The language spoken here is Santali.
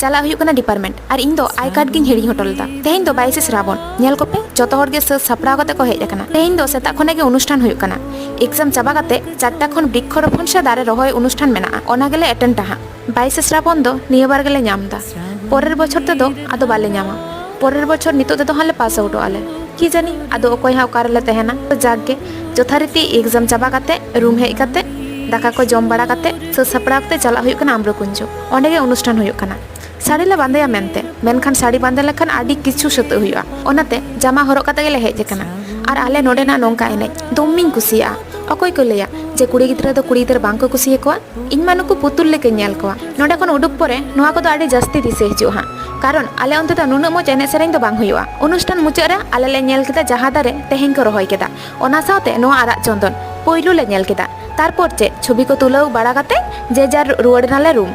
चला हुई कना डिपार्टमेंट और इन दो आई कार्ड गिन हिड़ी होटल दा तेहेन दो 22 श्रावण नेल कोपे जतो हर गे सापड़ा कते को हेज कना तेहेन दो सेता खने गे अनुष्ठान हुई कना एग्जाम चाबा कते 4टा खन वृक्षरोपण से दारे रहोय अनुष्ठान मेना ओना गेले अटेंड टाहा 22 श्रावण दो निया बार गेले नाम दा परेर बछर ते दो आदो बाले नामा परेर बछर नितो ते दो हाले पास आउट आले कि जानी आदो ओकोय हा ओकारले तेहेना जागे जथारीति एग्जाम चाबा कते रूम हेज कते दाका को जम बड़ा कते सापड़ा कते चला हुई कना आम्रकुंजो ओंडे गे अनुष्ठान हुई कना साड़ी ले बांदेया मेनते मेनखान साड़ी बांदे लेखान आडी किछु सते हुआ ओनाते जामा हरक कते गेले हेज कना और आले नोडेना नोंका एने दोमिन कुसिया अकोय को लैया जे कुड़ी गिद्रा दो कुड़ी गिद्रा बांको कुसिये कोआ इन मानुकु पुतुल लेके नेल कोआ नोडे खन उडुक परे नोआ को दो आडी जास्ती दिसे हिजु हा कारण आले ओंते दा नुना मोज एने सेरेंग दो बांग हुआ अनुष्ठान मुचारे आले ले नेल केदा जहा दारे तेहेन को रहोय केदा ओना साथे नोआ आरा चंदन पोइलु ले नेल केदा तारपर चे छवि को तुलाव बड़ा कते जे जार रुवाड़ नाले रूम